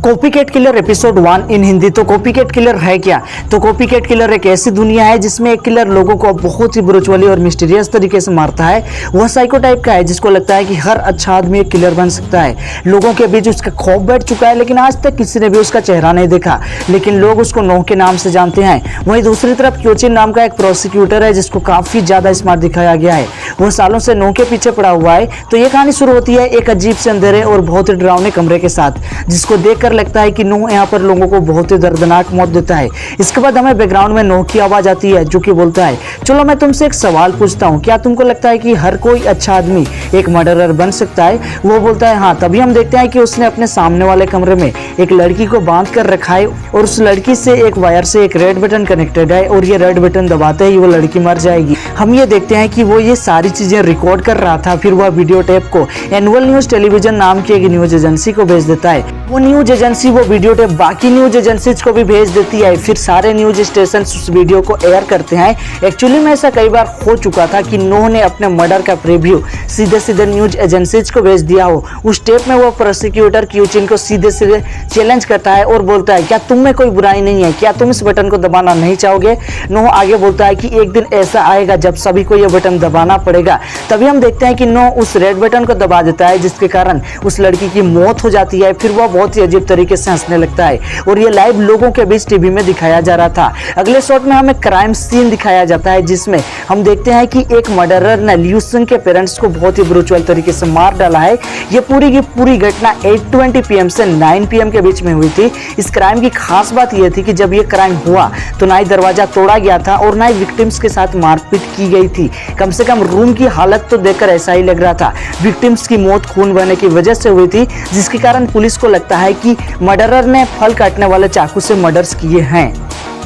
Copycat killer episode 1 इन हिंदी। तो copycat killer है क्या? तो कॉपीकैट किलर एक ऐसी दुनिया है जिसमें एक किलर लोगों को बहुत ही ब्रूचुअली और मिस्टीरियस तरीके से मारता है। वह साइको टाइप का है जिसको लगता है कि हर अच्छा आदमी एक किलर बन सकता है। लोगों के बीच उसका खौफ बैठ चुका है, लेकिन आज तक किसी ने भी उसका चेहरा नहीं देखा, लेकिन लोग उसको नोह के नाम से जानते हैं। वहीं दूसरी तरफ क्योचिन नाम का एक प्रोसिक्यूटर है जिसको काफी ज्यादा स्मार्ट दिखाया गया है। वह सालों से नोह के पीछे पड़ा हुआ है। तो ये कहानी शुरू होती है एक अजीब से अंधेरे और बहुत ही डरावने कमरे के साथ, जिसको देखकर लगता है कि नोह यहाँ पर लोगों को बहुत ही दर्दनाक मौत देता है। इसके बाद हमें बैकग्राउंड में नोह की आवाज आती है जो कि बोलता है, चलो मैं तुमसे एक सवाल पूछता हूँ, क्या तुमको लगता है कि हर कोई अच्छा आदमी एक मर्डरर बन सकता है? वो बोलता है हाँ। तभी हम देखते हैं कि उसने अपने सामने वाले कमरे में एक लड़की को बांध कर रखा है और उस लड़की से एक वायर से एक रेड बटन कनेक्टेड है और ये रेड बटन दबाते ही वो लड़की मर जाएगी। हम ये देखते हैं कि वो ये सारी चीजें रिकॉर्ड कर रहा था। फिर वह वीडियो टेप को एनुअल न्यूज टेलीविजन नाम की एक न्यूज एजेंसी को भेज देता है। वो न्यूज एजेंसी वो वीडियो टेप बाकी न्यूज एजेंसीज को भी भेज देती है। फिर सारे न्यूज स्टेशन उस वीडियो को एयर करते हैं। एक्चुअली में ऐसा कई बार हो चुका था कि नोह ने अपने मर्डर का प्रीव्यू सीधे सीधे न्यूज एजेंसीज को भेज दिया हो। उस टेप में वो प्रोसिक्यूटर क्यूचिन को सीधे सीधे चैलेंज करता है और बोलता है, क्या तुम में कोई बुराई नहीं है? क्या तुम इस बटन को दबाना नहीं चाहोगे? नोह आगे बोलता है कि एक दिन ऐसा आएगा जब सभी को यह बटन दबाना पड़ेगा। तभी हम देखते हैं कि नोह उस रेड बटन को दबा देता है, जिसके कारण उस लड़की की मौत हो जाती है। फिर वह बहुत ही अजीब तरीके से हंसने लगता है और ये लाइव लोगों के बीच टीवी में दिखाया जा रहा था। अगले शॉट में हमें क्राइम सीन दिखाया जाता है जिसमें हम देखते हैं कि एक मर्डरर ने लियू सिंह के पेरेंट्स को बहुत ही ब्रूचुअल तरीके से मार डाला है। ये पूरी की पूरी घटना 8:20 PM से 9 PM के बीच में हुई थी। इस क्राइम की खास बात यह थी कि जब ये क्राइम हुआ तो ना ही दरवाजा तोड़ा गया था और ना ही विक्टिम्स के साथ मारपीट की गई थी। कम से कम रूम की हालत तो देखकर ऐसा ही लग रहा था। विक्टिम्स की मौत खून बहने की वजह से हुई थी, जिसके कारण पुलिस को लगता है कि मर्डरर ने फल काटने वाले चाकू से मर्डर्स किए हैं।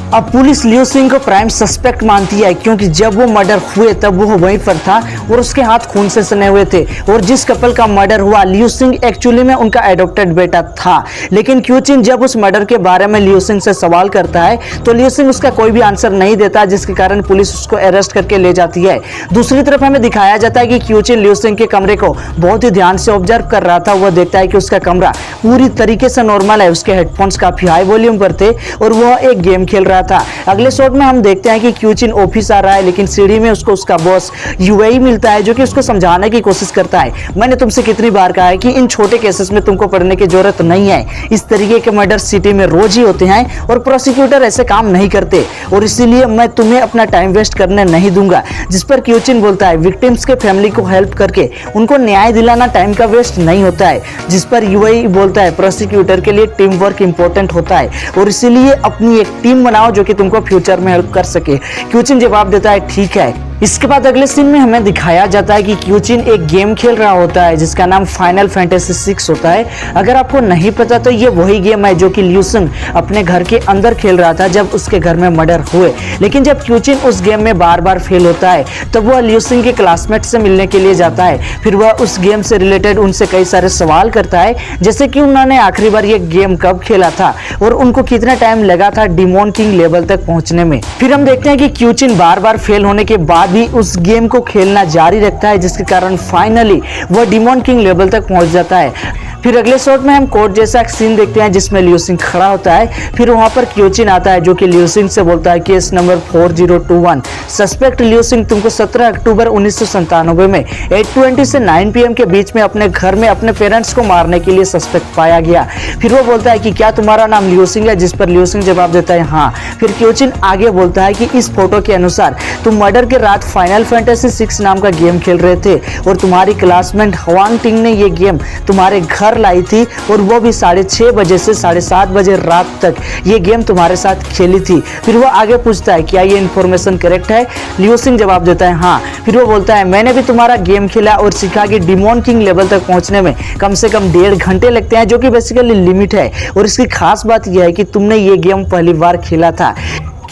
अब पुलिस लियू सिंह को प्राइम सस्पेक्ट मानती है क्योंकि जब वो मर्डर हुए तब वो वहीं पर था और उसके हाथ खून से सने हुए थे। और जिस कपल का मर्डर हुआ, लियू सिंह एक्चुअली में उनका एडॉप्टेड बेटा था। लेकिन क्यूचिन जब उस मर्डर के बारे में लियू सिंह से सवाल करता है तो लियू सिंह उसका कोई भी आंसर नहीं देता, जिसके कारण पुलिस उसको अरेस्ट करके ले जाती है। दूसरी तरफ हमें दिखाया जाता है कि क्यूचिन लियू सिंह के कमरे को बहुत ही ध्यान से ऑब्जर्व कर रहा था। वह देखता है कि उसका कमरा पूरी तरीके से नॉर्मल है, उसके हेडफोन्स काफी हाई वॉल्यूम पर थे और वह एक गेम खेल रहा था। अगले शॉट में हम देखते हैं कि क्यूचिन ऑफिस आ रहा है, लेकिन सीढ़ी में उसको उसका बॉस यूएई मिलता है जो कि उसको समझाने की कोशिश करता है, मैंने तुमसे कितनी बार कहा है कि इन छोटे केसेस में तुमको पढ़ने की जरूरत नहीं है। इस तरीके के मर्डर सिटी में रोज ही होते हैं और प्रोसिक्यूटर ऐसे काम नहीं करते और इसीलिए मैं तुम्हें अपना टाइम वेस्ट करने नहीं दूंगा। जिस पर क्यूचिन बोलता है, विक्टिम्स के फैमिली को हेल्प करके उनको न्याय दिलाना टाइम का वेस्ट नहीं होता है। जिस पर यूएई बोलता है, प्रोसिक्यूटर के लिए टीम वर्क इंपॉर्टेंट होता है और इसीलिए अपनी एक टीम बनाओ जो कि तुमको फ्यूचर में हेल्प कर सके। क्यूचिन जवाब देता है ठीक है। इसके बाद अगले सीन में हमें दिखाया जाता है कि क्यूचिन एक गेम खेल रहा होता है जिसका नाम फाइनल फैंटेसी 6 होता है। अगर आपको नहीं पता तो ये वही गेम है जो कि लियू सिंह अपने घर के अंदर खेल रहा था जब उसके घर में मर्डर हुए। लेकिन जब क्यूचिन उस गेम में बार बार फेल होता है तब वह लियू सिंह के क्लासमेट से मिलने के लिए जाता है। फिर वह उस गेम से रिलेटेड उनसे कई सारे सवाल करता है, जैसे कि उन्होंने आखिरी बार ये गेम कब खेला था और उनको कितना टाइम लगा था डिमोन किंग लेवल तक पहुंचने में। फिर हम देखते हैं कि क्यूचिन बार बार फेल होने के बाद भी उस गेम को खेलना जारी रखता है, जिसके कारण फाइनली वह डिमोन किंग लेवल तक पहुंच जाता है। फिर अगले शॉट में हम कोर्ट जैसा एक सीन देखते हैं जिसमें लियू सिंह खड़ा होता है। फिर वहां पर क्यूचिन आता है जो कि लियू सिंह से बोलता है, case number 4021 suspect Liu Singh तुमको 17 अक्टूबर 1997 में 8:20 से 9 PM के बीच में अपने घर में अपने पेरेंट्स को मारने के लिए सस्पेक्ट पाया गया। फिर वो बोलता है कि क्या तुम्हारा नाम लियू सिंह है? जिस पर लियू सिंह जवाब देता है हाँ। फिर क्यूचिन आगे बोलता है कि इस फोटो के अनुसार तुम मर्डर के रात फाइनल फैंटेसी 6 नाम का गेम खेल रहे थे और तुम्हारी क्लासमेट हवांग टिंग ने ये गेम तुम्हारे घर लाई थी और वो भी 6:30 बजे से 7:30 बजे रात तक ये गेम तुम्हारे साथ खेली थी। फिर वो आगे पूछता है, क्या ये इन्फॉर्मेशन करेक्ट है? लियू सिंह जवाब देता है हाँ। फिर वो बोलता है, मैंने भी तुम्हारा गेम खेला और सीखा कि डिमोन किंग लेवल तक पहुंचने में कम से कम 1.5 घंटे लगते हैं, जो कि बेसिकली लिमिट है। और इसकी खास बात यह है कि तुमने ये गेम पहली बार खेला था।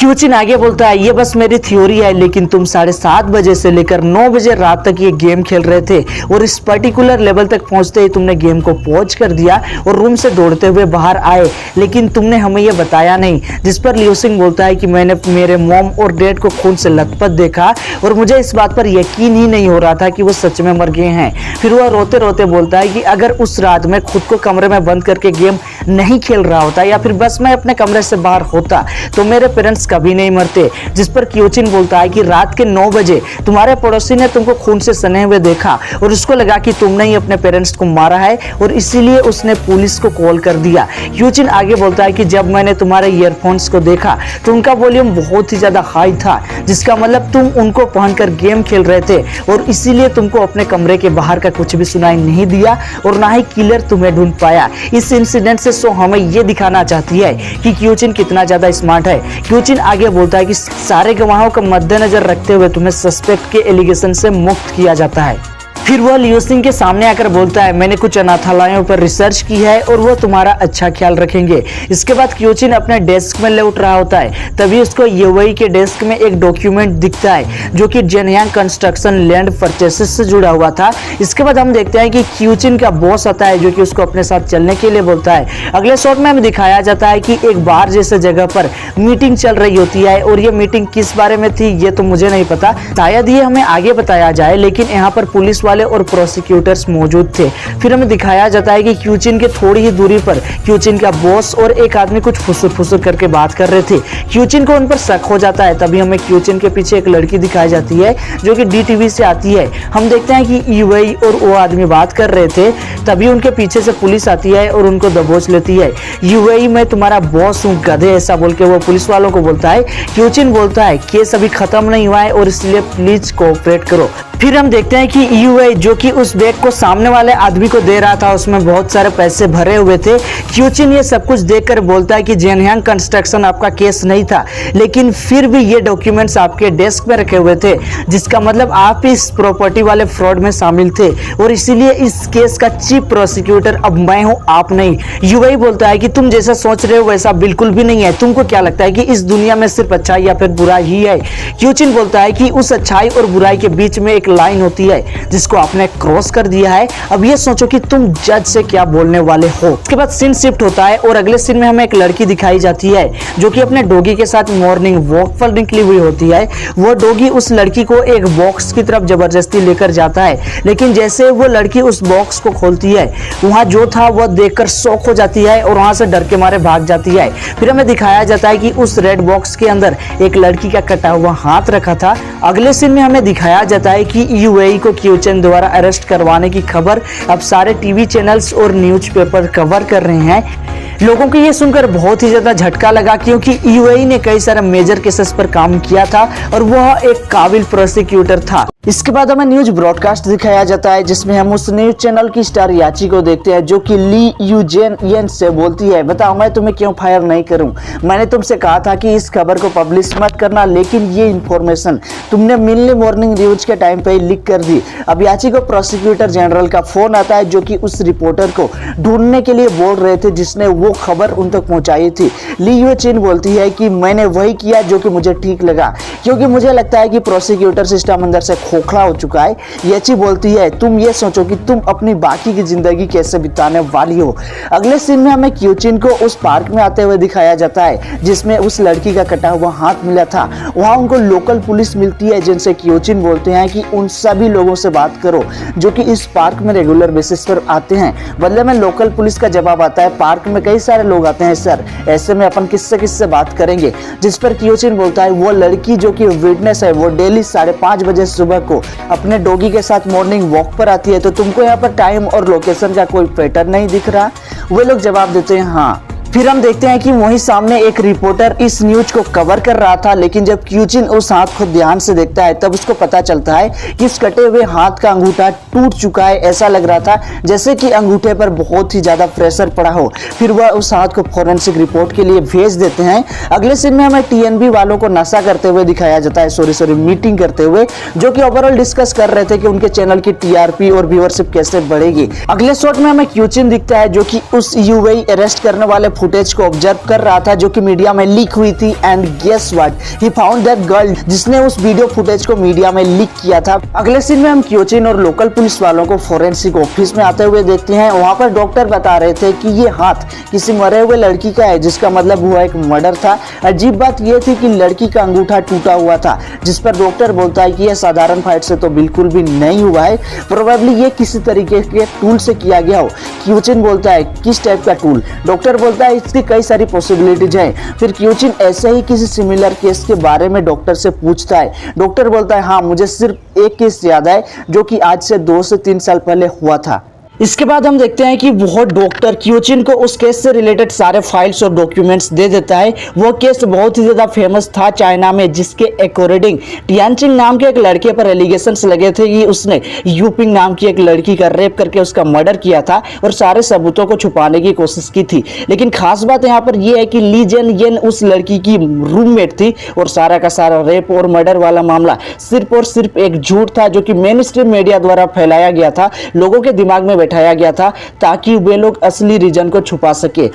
क्यूचिन आगे बोलता है, ये बस मेरी थ्योरी है, लेकिन तुम 7:30 बजे से लेकर 9 बजे रात तक ये गेम खेल रहे थे और इस पर्टिकुलर लेवल तक पहुंचते ही तुमने गेम को पॉज कर दिया और रूम से दौड़ते हुए बाहर आए, लेकिन तुमने हमें ये बताया नहीं। जिस पर लियो सिंह बोलता है कि मैंने मेरे मॉम और डैड को खून से लथपथ देखा और मुझे इस बात पर यकीन ही नहीं हो रहा था कि वो सच में मर गए हैं। फिर वह रोते रोते बोलता है कि अगर उस रात में खुद को कमरे में बंद करके गेम नहीं खेल रहा होता या फिर बस मैं अपने कमरे से बाहर होता तो मेरे पेरेंट्स कभी नहीं मरते। जिस पर क्यूचिन बोलता है कि रात के 9 बजे तुम्हारे पड़ोसी ने तुमको खून से सने हुए देखा और उसको लगा कि तुमने ही अपने पेरेंट्स को मारा है और इसीलिए उसने पुलिस को कॉल कर दिया। क्यूचिन आगे बोलता है कि जब मैंने तुम्हारे ईयरफोन्स को देखा तो उनका वॉल्यूम बहुत ही ज्यादा हाई था, जिसका मतलब तुम उनको पहनकर गेम खेल रहे थे और इसीलिए तुमको अपने कमरे के बाहर का कुछ भी सुनाई नहीं दिया और ना ही किलर तुम्हें ढूंढ पाया। इस इंसिडेंट से सो हमें ये दिखाना चाहती है कि क्यूचिन कितना ज्यादा स्मार्ट है। क्यूचिन आगे बोलता है कि सारे गवाहों का मद्देनजर रखते हुए तुम्हें सस्पेक्ट के एलिगेशन से मुक्त किया जाता है। फिर वह लियो सिंह के सामने आकर बोलता है, मैंने कुछ अनाथालयों पर रिसर्च की है और वो तुम्हारा अच्छा ख्याल रखेंगे। इसके बाद क्यूचिन अपने डेस्क में लौट रहा होता है, तभी उसको यूएई के डेस्क में एक डॉक्यूमेंट दिखता है जो कि जेनयांग कंस्ट्रक्शन लैंड परचेसेस से जुड़ा हुआ था। इसके बाद हम देखते हैं कि क्यूचिन का बॉस आता है जो कि उसको अपने साथ चलने के लिए बोलता है। अगले शॉट में हमें दिखाया जाता है कि एक बार जैसे जगह पर मीटिंग चल रही होती है और ये मीटिंग किस बारे में थी ये तो मुझे नहीं पता, शायद ये हमें आगे बताया जाए, लेकिन यहाँ पर पुलिस वाले और प्रोसिक्यूटर्स मौजूद थे। फिर हमें दिखाया जाता है कि क्यूचिन के थोड़ी ही दूरी पर क्यूचिन का बॉस और एक आदमी कुछ फुसुर करके बात कर रहे थे। क्यूचिन को उन पर शक हो जाता है, तभी हमें क्यूचिन के पीछे एक लड़की दिखाई जाती है जो कि डीटीवी से आती है। हम देखते हैं कि यूएई और वो आदमी बात कर रहे थे, तभी उनके पीछे से पुलिस आती है और उनको दबोच लेती है। यूएई मैं तुम्हारा बॉस हूँ गधे, ऐसा बोल के वो पुलिस वालों को बोलता है। क्यूचिन बोलता है केस अभी खत्म नहीं हुआ है और इसलिए प्लीज कोऑपरेट करो। फिर हम देखते हैं कि यूएई जो कि उस बैग को सामने वाले आदमी को दे रहा था उसमें बहुत सारे पैसे भरे हुए थे। क्यूचिन ये सब कुछ देखकर बोलता है कि जेनयांग कंस्ट्रक्शन आपका केस नहीं था, लेकिन फिर भी ये डॉक्यूमेंट्स आपके डेस्क में रखे हुए थे, जिसका मतलब आप इस प्रॉपर्टी वाले फ्रॉड में शामिल थे और इसीलिए इस केस का चीफ प्रोसिक्यूटर अब मैं हूं, आप नहीं। यूएई बोलता है कि तुम जैसा सोच रहे हो वैसा बिल्कुल भी नहीं है, तुमको क्या लगता है कि इस दुनिया में सिर्फ अच्छाई या फिर बुराई ही है। क्यूचिन बोलता है कि उस अच्छाई और बुराई के बीच में एक लाइन होती है जिसको आपने क्रॉस कर दिया है, अब ये सोचो कि तुम जज से क्या बोलने वाले हो। उसके बाद सीन शिफ्ट होता है और अगले सीन में हमें एक लड़की दिखाई जाती है जो कि अपने डॉगी के साथ मॉर्निंग वॉक पर निकली हुई होती है। वो डॉगी उस लड़की को एक बॉक्स की तरफ जबरदस्ती लेकर जाता है, लेकिन जैसे वो लड़की उस बॉक्स को खोलती है वहां जो था वह देखकर शॉक हो जाती है और वहां से डर के मारे भाग जाती है। फिर हमें दिखाया जाता है कि उस रेड बॉक्स के अंदर एक लड़की का कटा हुआ हाथ रखा था। अगले सीन में हमें दिखाया जाता है कि यूएई को क्यूचिन द्वारा अरेस्ट करवाने की खबर अब सारे टीवी चैनल्स और न्यूज़पेपर कवर कर रहे हैं। लोगों को ये सुनकर बहुत ही ज्यादा झटका लगा क्योंकि यूएई ने कई सारे मेजर केसेस पर काम किया था और वह एक काबिल प्रोसिक्यूटर था। इसके बाद हमें न्यूज ब्रॉडकास्ट दिखाया जाता है जिसमें हम उस न्यूज चैनल की स्टार याची को देखते हैं जो कि ली यूजेन येन से बोलती है, बताओ मैं तुम्हें क्यों फायर नहीं करूं, मैंने तुमसे कहा था कि इस खबर को पब्लिश मत करना, लेकिन ये इंफॉर्मेशन तुमने मिलने मॉर्निंग न्यूज के टाइम पे लीक कर दी। अब याची को प्रोसिक्यूटर जनरल का फोन आता है जो कि उस रिपोर्टर को ढूंढने के लिए बोल रहे थे जिसने वो खबर उन तक पहुंचाई थी। ली यूजेन बोलती है कि मैंने वही किया जो कि मुझे ठीक लगा, क्योंकि मुझे लगता है कि प्रोसिक्यूटर सिस्टम अंदर से खोखला हो चुका है। याची बोलती है तुम ये सोचो कि तुम अपनी बाकी की जिंदगी कैसे बिताने वाली हो। अगले सीन में हमें क्यूचिन को उस पार्क में आते हुए दिखाया जाता है जिसमें उस लड़की का कटा हुआ हाथ मिला था। वहां उनको लोकल पुलिस मिलती है जिनसे क्यूचिन बोलते हैं कि उन सभी लोगों से बात करो जो कि इस पार्क में रेगुलर बेसिस पर आते हैं। बदले में लोकल पुलिस का जवाब आता है पार्क में कई सारे लोग आते हैं सर, ऐसे में अपन किससे बात करेंगे। जिस पर क्यूचिन बोलता है वो लड़की जो कि विटनेस है वो डेली 5:30 बजे सुबह को अपने डॉगी के साथ मॉर्निंग वॉक पर आती है, तो तुमको यहाँ पर टाइम और लोकेशन का कोई पैटर्न नहीं दिख रहा। वे लोग जवाब देते हैं हाँ। फिर हम देखते हैं कि वहीं सामने एक रिपोर्टर इस न्यूज को कवर कर रहा था, लेकिन जब क्यूचिन उस हाथ को ध्यान से देखता है तब उसको पता चलता है कि इस कटे हुए हाथ का अंगूठा टूट चुका है। ऐसा लग रहा था जैसे कि अंगूठे पर बहुत ही ज्यादा प्रेशर पड़ा हो। फिर वह उस हाथ को फॉरेंसिक रिपोर्ट के लिए भेज देते हैं। अगले सीन में हमें टीएनबी वालों को नशा करते हुए दिखाया जाता है, मीटिंग करते हुए, जो कि ओवरऑल डिस्कस कर रहे थे कि उनके चैनल की टीआरपी और व्यूअरशिप कैसे बढ़ेगी। अगले शॉट में हमें क्यूचिन दिखता है जो कि उस यूएई अरेस्ट करने वाले फुटेज को ऑब्जर्व कर रहा था जो कि मीडिया में लीक हुई थी and guess what, he found that girl जिसने उस वीडियो फुटेज को मीडिया में लीक किया था। अगले सीन में हम क्योचिन और लोकल पुलिस वालों को फोरेंसिक ऑफिस में आते हुए देखते हैं। वहां पर डॉक्टर बता रहे थे कि ये हाथ किसी मरे हुए लड़की का है, जिसका मतलब हुआ एक मर्डर था। अजीब बात यह थी कि लड़की का अंगूठा टूटा हुआ था, जिस पर डॉक्टर बोलता है कि यह साधारण फाइट से तो बिल्कुल भी नहीं हुआ है, प्रोबेबली ये किसी तरीके के टूल से किया गया हो। क्योचिन बोलता है किस टाइप का टूल? डॉक्टर बोलता है इसकी कई सारी पॉसिबिलिटीज हैं। फिर क्योचिन ऐसे ही किसी सिमिलर केस के बारे में डॉक्टर से पूछता है। डॉक्टर बोलता है हाँ, मुझे सिर्फ एक केस याद है जो कि आज से 2 से 3 साल पहले हुआ था। इसके बाद हम देखते हैं कि वो डॉक्टर क्योचिन को उस केस से रिलेटेड सारे फाइल्स और डॉक्यूमेंट्स दे देता है। वो केस बहुत ही ज़्यादा फेमस था चाइना में, जिसके अकॉर्डिंग टियानचिंग नाम के एक लड़के पर एलिगेशंस लगे थे कि उसने यूपिंग नाम की एक लड़की का रेप करके उसका मर्डर किया था और सारे सबूतों को छुपाने की कोशिश की थी। लेकिन खास बात यहाँ पर यह है कि ली जेन येन उस लड़की की रूममेट थी और सारा का सारा रेप और मर्डर वाला मामला सिर्फ और सिर्फ एक झूठ था जो कि मेन स्ट्रीम मीडिया द्वारा फैलाया गया था, लोगों के दिमाग में बैठाया गया था ताकि वे लोग असली रीजन को छुपा सके।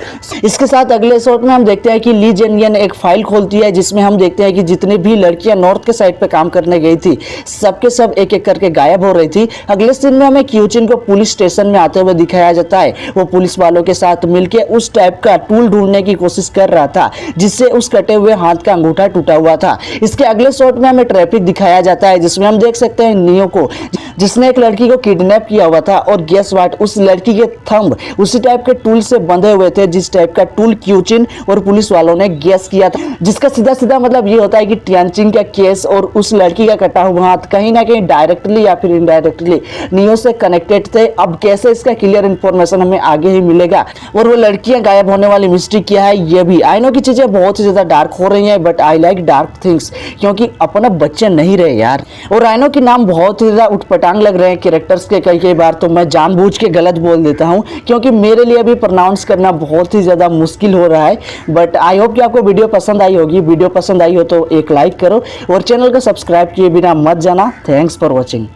इसके साथ अगले शॉट में हम देखते हैं कि ली जेन येन एक फाइल खोलती है जिसमें हम देखते हैं कि जितनी भी लड़कियां नॉर्थ के साइड पे काम करने गई थी सबके सब एक एक करके गायब हो रही थी। अगले सीन में हमें क्योचिन को पुलिस स्टेशन में आते हुए दिखाया जाता है। वो पुलिस वालों के साथ मिलकर उस टाइप का टूल ढूंढने की कोशिश कर रहा था जिससे उस कटे हुए हाथ का अंगूठा टूटा हुआ था। इसके अगले शॉट में हमें ट्रैफिक दिखाया जाता है जिसमें हम देख सकते हैं नियो को, जिसने एक लड़की को किडनैप किया हुआ था और गेस व्हाट, उस लड़की के थंब उसी टाइप के टूल से बंधे हुए थे जिस टाइप का टूल क्योचिन और पुलिस वालों ने गेस किया था, जिसका सीधा सीधा मतलब ये होता है कि टियानचिंग का केस और उस लड़की का कटा हुआ हाथ कहीं ना कहीं डायरेक्टली या फिर इनडायरेक्टली नियो से कनेक्टेड थे। अब कैसे इसका क्लियर इंफॉर्मेशन हमें आगे ही मिलेगा और वो लड़कियां गायब होने वाली मिस्ट्री क्या है ये भी। आई नो की चीजें बहुत ही ज्यादा डार्क हो रही हैं but I like dark things क्योंकि अपना बच्चे नहीं रहे यार। और आई नो की नाम बहुत ही ज्यादा उठपटांग लग रहे हैं कैरेक्टर्स के कई बार, तो मैं जानबूझ के गलत बोल देता हूं क्योंकि मेरे लिए भी प्रोनाउंस करना बहुत ही ज़्यादा मुश्किल हो रहा है। बट आई होप कि आपको वीडियो पसंद आई होगी। वीडियो पसंद आई हो तो एक लाइक करो और चैनल को सब्सक्राइब किए बिना मत जाना। Thanks for watching.